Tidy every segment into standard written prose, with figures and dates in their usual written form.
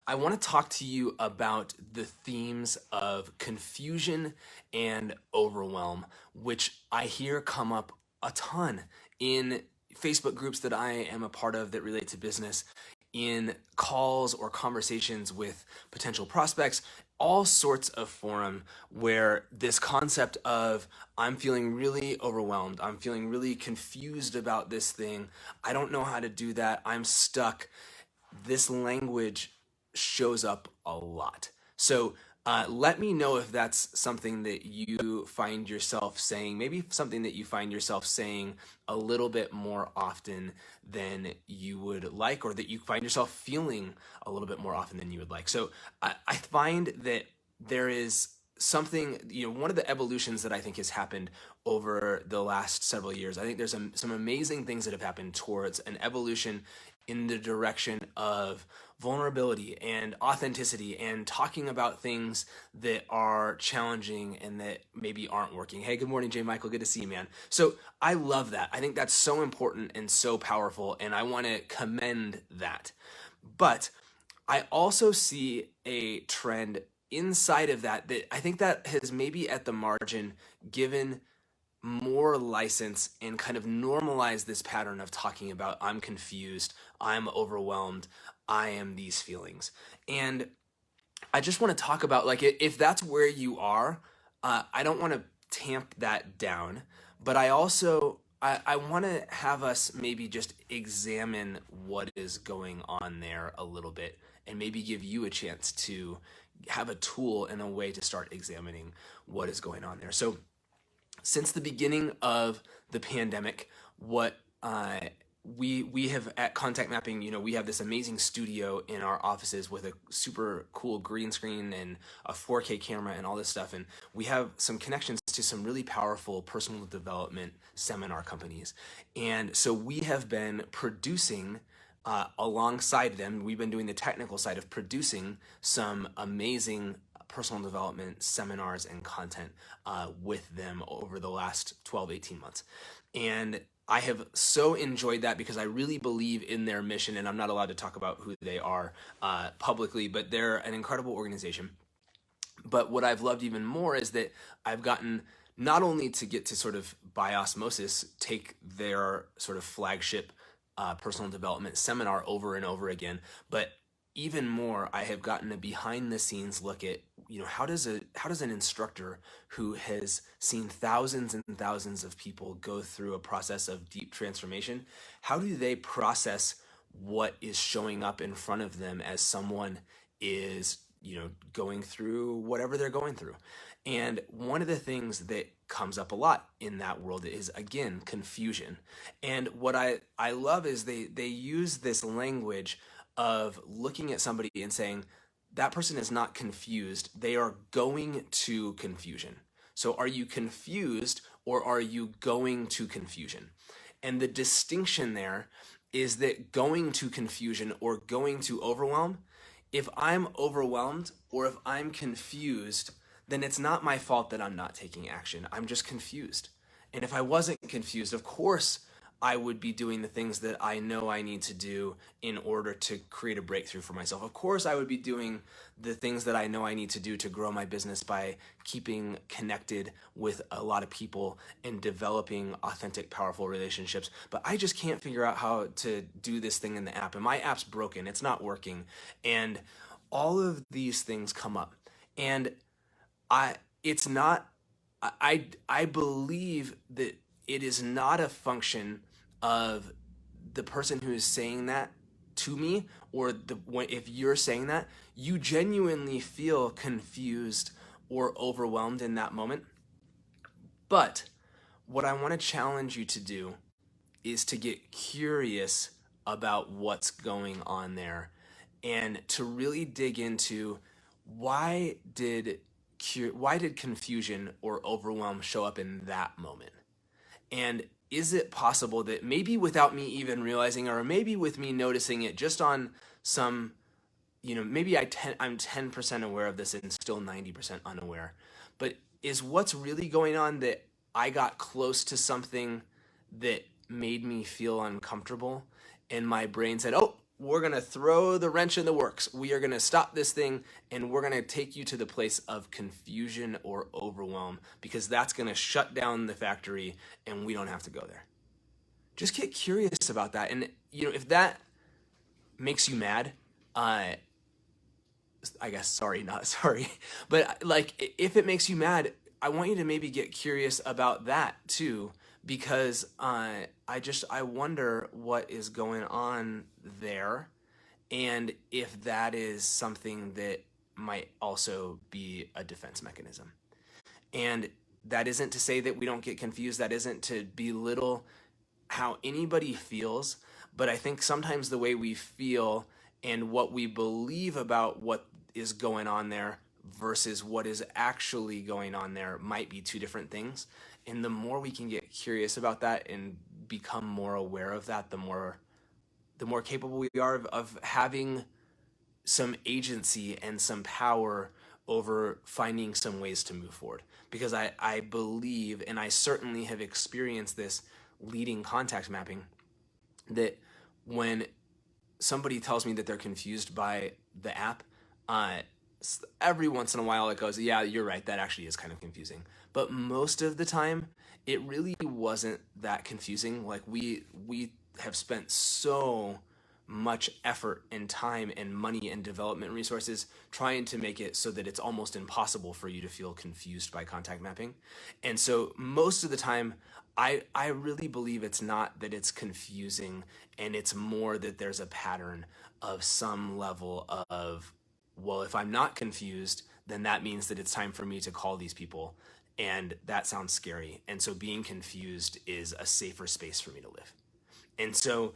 I want to talk to you about the themes of confusion and overwhelm, which I hear come up a ton in Facebook groups that I am a part of that relate to business, in calls or conversations with potential prospects, all sorts of forum where this concept of I'm feeling really overwhelmed, I'm feeling really confused about this thing, I don't know how to do that, I'm stuck, this language shows up a lot. So let me know if that's something that you find yourself saying, maybe something that you find yourself saying a little bit more often than you would like, or that you find yourself feeling a little bit more often than you would like. So I find that there is something, one of the evolutions that I think has happened over the last several years. I think there's some amazing things that have happened towards an evolution in the direction of vulnerability and authenticity and talking about things that are challenging and that maybe aren't working. Hey, good morning, Jay Michael. Good to see you, man. So I love that. I think that's so important and so powerful, and I want to commend that. But I also see a trend inside of that I think that has maybe at the margin given more license and kind of normalize this pattern of talking about I'm confused, I'm overwhelmed, I am these feelings. And I just want to talk about, like, if that's where you are, I don't want to tamp that down, but I also I want to have us maybe just examine what is going on there a little bit and maybe give you a chance to have a tool and a way to start examining what is going on there. So since the beginning of the pandemic, what we have at Contact Mapping, we have this amazing studio in our offices with a super cool green screen and a 4K camera and all this stuff, and we have some connections to some really powerful personal development seminar companies, and so we have been producing. Alongside them, we've been doing the technical side of producing some amazing personal development seminars and content with them over the last 12, 18 months. And I have so enjoyed that because I really believe in their mission, and I'm not allowed to talk about who they are publicly, but they're an incredible organization. But what I've loved even more is that I've gotten not only to get to sort of by osmosis take their sort of flagship personal development seminar over and over again, but even more, I have gotten a behind the scenes look at, how does an instructor who has seen thousands and thousands of people go through a process of deep transformation, how do they process what is showing up in front of them as someone is, going through whatever they're going through. And one of the things that comes up a lot in that world is, again, confusion. And what I love is they use this language of looking at somebody and saying, that person is not confused, they are going to confusion. So are you confused or are you going to confusion? And the distinction there is that going to confusion or going to overwhelm, if I'm overwhelmed or if I'm confused, then it's not my fault that I'm not taking action. I'm just confused. And if I wasn't confused, of course, I would be doing the things that I know I need to do in order to create a breakthrough for myself. Of course, I would be doing the things that I know I need to do to grow my business by keeping connected with a lot of people and developing authentic, powerful relationships. But I just can't figure out how to do this thing in the app. And my app's broken, it's not working. And all of these things come up. And it's not, I believe that it is not a function of the person who is saying that to me, or if you're saying that, you genuinely feel confused or overwhelmed in that moment. But what I want to challenge you to do is to get curious about what's going on there and to really dig into why did confusion or overwhelm show up in that moment? And is it possible that maybe without me even realizing, or maybe with me noticing it just on some, maybe I'm 10% aware of this and still 90% unaware, but is what's really going on that I got close to something that made me feel uncomfortable and my brain said, oh, we're going to throw the wrench in the works. We are going to stop this thing and we're going to take you to the place of confusion or overwhelm, because that's going to shut down the factory and we don't have to go there. Just get curious about that. And if that makes you mad, I guess sorry, not sorry, but like if it makes you mad, I want you to maybe get curious about that too, because I wonder what is going on there, and if that is something that might also be a defense mechanism. And that isn't to say that we don't get confused. That isn't to belittle how anybody feels. But I think sometimes the way we feel and what we believe about what is going on there versus what is actually going on there might be two different things. And the more we can get curious about that and become more aware of that, the more capable we are of having some agency and some power over finding some ways to move forward. Because I believe, and I certainly have experienced this leading contact mapping, that when somebody tells me that they're confused by the app, every once in a while it goes, yeah, you're right, that actually is kind of confusing. But most of the time, it really wasn't that confusing. Like we have spent so much effort and time and money and development resources trying to make it so that it's almost impossible for you to feel confused by contact mapping. And so most of the time, I really believe it's not that it's confusing, and it's more that there's a pattern of some level of, well, if I'm not confused, then that means that it's time for me to call these people. And that sounds scary. And so being confused is a safer space for me to live. And so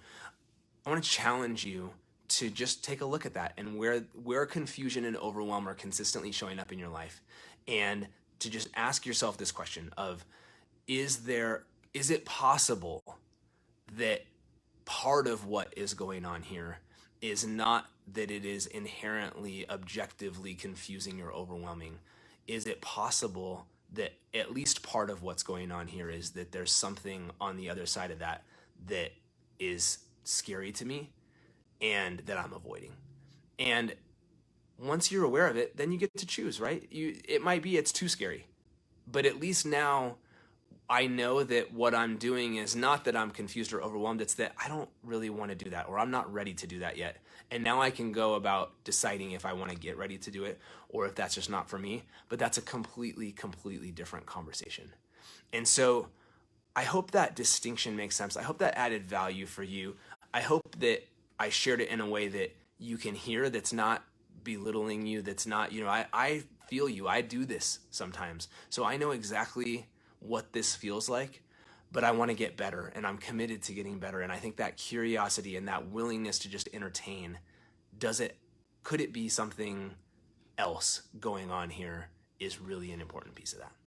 I want to challenge you to just take a look at that and where confusion and overwhelm are consistently showing up in your life, and to just ask yourself this question of, is it possible that part of what is going on here is not that it is inherently objectively confusing or overwhelming? Is it possible that at least part of what's going on here is that there's something on the other side of that that is scary to me and that I'm avoiding? And once you're aware of it, then you get to choose, right? It might be it's too scary, but at least now I know that what I'm doing is not that I'm confused or overwhelmed. It's that I don't really want to do that, or I'm not ready to do that yet. And now I can go about deciding if I want to get ready to do it or if that's just not for me. But that's a completely different conversation. And so I hope that distinction makes sense. I hope that added value for you. I hope that I shared it in a way that you can hear, that's not belittling you, that's not, I feel you. I do this sometimes. So I know exactly what this feels like, but I want to get better, and I'm committed to getting better. And I think that curiosity and that willingness to just entertain, could it be something else going on here, is really an important piece of that.